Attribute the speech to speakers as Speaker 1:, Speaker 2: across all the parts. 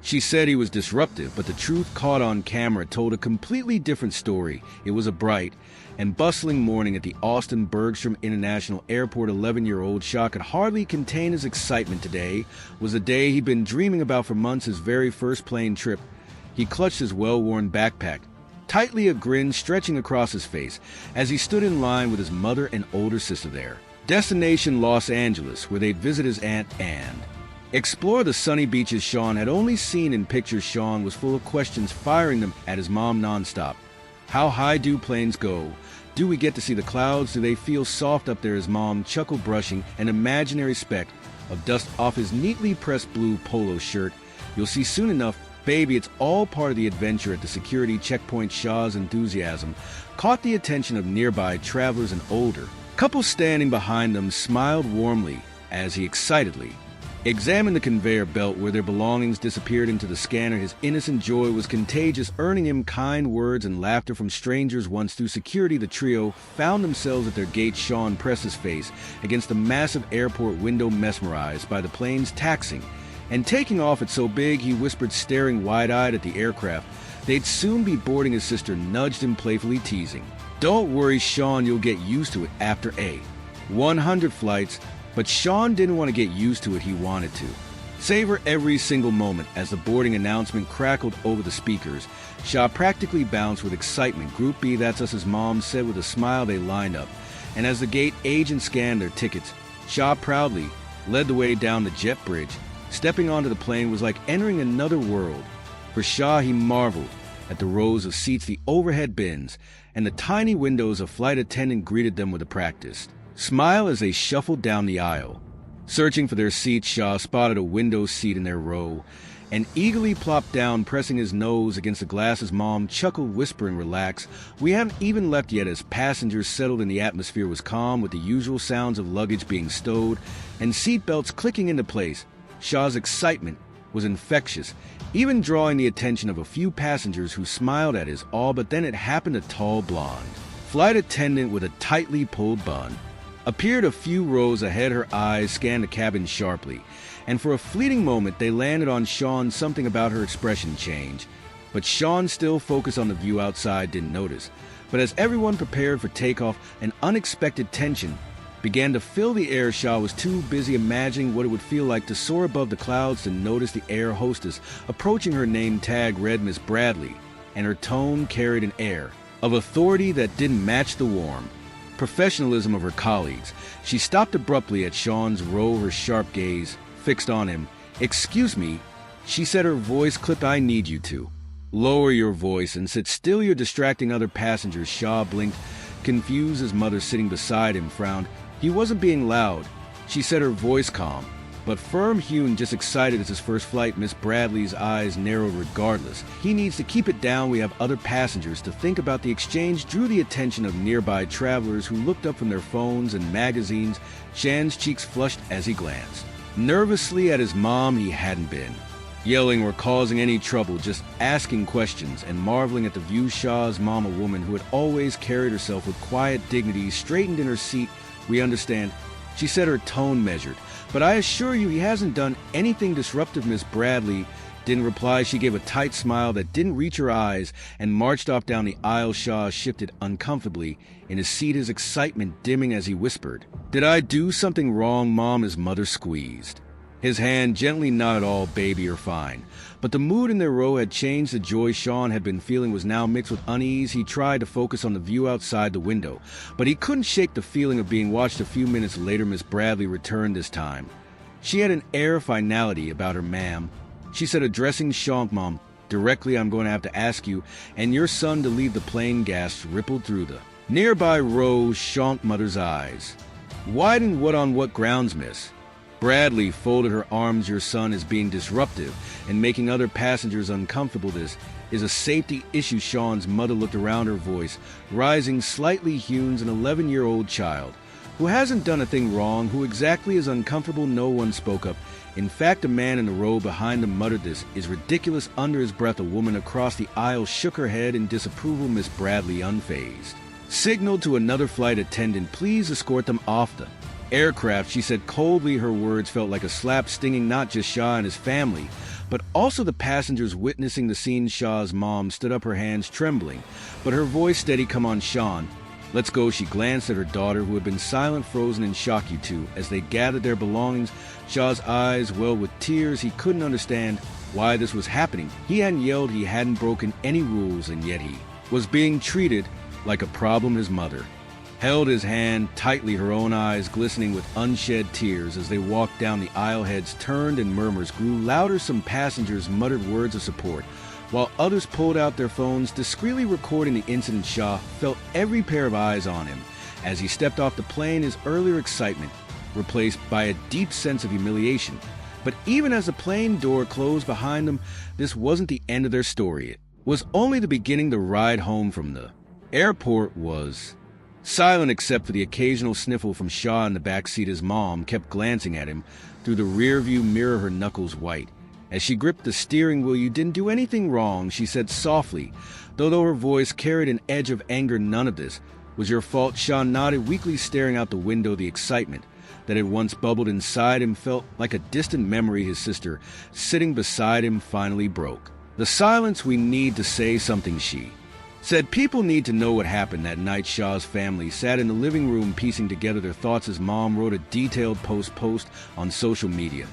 Speaker 1: She said he was disruptive, but the truth caught on camera told a completely different story. It was a bright and bustling morning at the Austin Bergstrom International Airport. 11-year-old Shaw could hardly contain his excitement. Today was a day he'd been dreaming about for months, his very first plane trip. He clutched his well-worn backpack tightly, a grin stretching across his face as he stood in line with his mother and older sister there. Destination Los Angeles, where they'd visit his Aunt Anne. Explore the sunny beaches Sean had only seen in pictures. Sean was full of questions, firing them at his mom nonstop. How high do planes go? Do we get to see the clouds? Do they feel soft up there? His mom chuckled, brushing an imaginary speck of dust off his neatly pressed blue polo shirt. You'll see soon enough, baby, it's all part of the adventure. At the security checkpoint, Shaw's enthusiasm caught the attention of nearby travelers. An older couple standing behind them smiled warmly as he excitedly examined the conveyor belt where their belongings disappeared into the scanner. His innocent joy was contagious, earning him kind words and laughter from strangers. Once through security, the trio found themselves at their gate. Sean pressed his face against the massive airport window, mesmerized by the plane's taxiing and taking off. It's so big, he whispered, staring wide-eyed at the aircraft. They'd soon be boarding. His sister nudged him, playfully teasing, "Don't worry, Sean, you'll get used to it after 100 flights." But Sean didn't want to get used to it, he wanted to savor every single moment. As the boarding announcement crackled over the speakers, Shaw practically bounced with excitement. "Group B, that's us," his mom said with a smile. They lined up, and as the gate agent scanned their tickets, Shaw proudly led the way down the jet bridge. Stepping onto the plane was like entering another world. For Shaw, he marveled at the rows of seats, the overhead bins, and the tiny windows. A flight attendant greeted them with a practiced smile as they shuffled down the aisle. Searching for their seats, Shaw spotted a window seat in their row and eagerly plopped down, pressing his nose against the glass. His mom chuckled, whispering, "Relax, we haven't even left yet." As passengers settled in, the atmosphere was calm, with the usual sounds of luggage being stowed and seat belts clicking into place. Shaw's excitement was infectious, even drawing the attention of a few passengers who smiled at his awe. But then it happened. A tall, blonde flight attendant with a tightly pulled bun appeared a few rows ahead. Her eyes scanned the cabin sharply, and for a fleeting moment they landed on Sean. Something about her expression changed, but Sean, still focused on the view outside, didn't notice. But as everyone prepared for takeoff, an unexpected tension began to fill the air. Shaw was too busy imagining what it would feel like to soar above the clouds to notice the air hostess approaching. Her name tag read Miss Bradley, and her tone carried an air of authority that didn't match the warm professionalism of her colleagues. She stopped abruptly at Sean's row, her sharp gaze fixed on him. "Excuse me," she said, her voice clipped. "I need you to lower your voice and sit still. You're distracting other passengers." Shaw blinked, confused. His mother, sitting beside him, frowned. He wasn't being loud, she said, her voice calm but firm. "Hune, just excited. It's his first flight." Miss Bradley's eyes narrowed. "Regardless, he needs to keep it down. We have other passengers to think about." The exchange drew the attention of nearby travelers who looked up from their phones and magazines. Shan's cheeks flushed as he glanced nervously at his mom. He hadn't been yelling or causing any trouble, just asking questions and marveling at the view. Shaw's mom, a woman who had always carried herself with quiet dignity, straightened in her seat. "We understand," she said, her tone measured, "but I assure you he hasn't done anything disruptive." Miss Bradley didn't reply. She gave a tight smile that didn't reach her eyes and marched off down the aisle. Shaw shifted uncomfortably in his seat, his excitement dimming as he whispered, "Did I do something wrong, Mom?" His mother squeezed his hand gently. "Not at all, baby, you're fine." But the mood in their row had changed. The joy Sean had been feeling was now mixed with unease. He tried to focus on the view outside the window, but he couldn't shake the feeling of being watched. A few minutes later, Miss Bradley returned this time. She had an air of finality about her. "Ma'am," she said, addressing Sean, "Mom, directly, I'm going to have to ask you and your son to leave the plane." Gasps rippled through the nearby row. Sean's mother's eyes widened. What grounds, miss?" Bradley folded her arms. "Your son is being disruptive and making other passengers uncomfortable. This is a safety issue." Sean's mother looked around, her voice rising slightly. "Hune's an 11-year-old child who hasn't done a thing wrong. Who exactly is uncomfortable?" No one spoke up. In fact, a man in the row behind them muttered, "This is ridiculous," under his breath. A woman across the aisle shook her head in disapproval. Miss Bradley, unfazed, signaled to another flight attendant, "Please escort them off the aircraft," she said coldly. Her words felt like a slap, stinging not just Shaw and his family, but also the passengers witnessing the scene. Shaw's mom stood up, her hands trembling, but her voice steady. "Come on, Sean. Let's go." She glanced at her daughter, who had been silent, frozen in shock. "You two." As they gathered their belongings, Shaw's eyes welled with tears. He couldn't understand why this was happening. He hadn't yelled, he hadn't broken any rules, and yet he was being treated like a problem. His mother held his hand tightly, her own eyes glistening with unshed tears. As they walked down the aisle, heads turned and murmurs grew louder. Some passengers muttered words of support, while others pulled out their phones, discreetly recording the incident. Shaw felt every pair of eyes on him. As he stepped off the plane, his earlier excitement replaced by a deep sense of humiliation. But even as the plane door closed behind them, this wasn't the end of their story. It was only the beginning. The ride home from the airport was silent, except for the occasional sniffle from Shaw in the back seat. His mom kept glancing at him through the rearview mirror, her knuckles white. As she gripped the steering wheel, "You didn't do anything wrong," she said softly, though her voice carried an edge of anger. "None of this was your fault." Shaw nodded, weakly staring out the window. The excitement that had once bubbled inside him felt like a distant memory. His sister, sitting beside him, finally broke the silence. "We need to say something," she said. "People need to know what happened that night." Shaw's family sat in the living room, piecing together their thoughts. His mom wrote a detailed post on social media,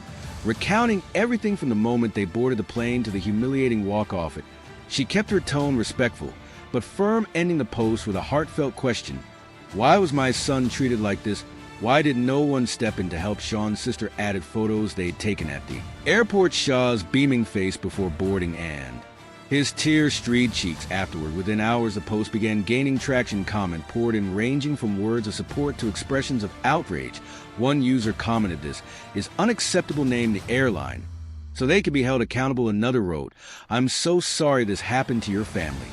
Speaker 1: recounting everything from the moment they boarded the plane to the humiliating walk off it. She kept her tone respectful but firm, ending the post with a heartfelt question: "Why was my son treated like this? Why did no one step in to help?" Sean's sister added photos they'd taken at the airport, Shaw's beaming face before boarding and his tear-streaked cheeks afterward. Within hours, the post began gaining traction. Comment poured in, ranging from words of support to expressions of outrage. One user commented, "This is unacceptable. Name the airline so they can be held accountable." Another wrote, "I'm so sorry this happened to your family.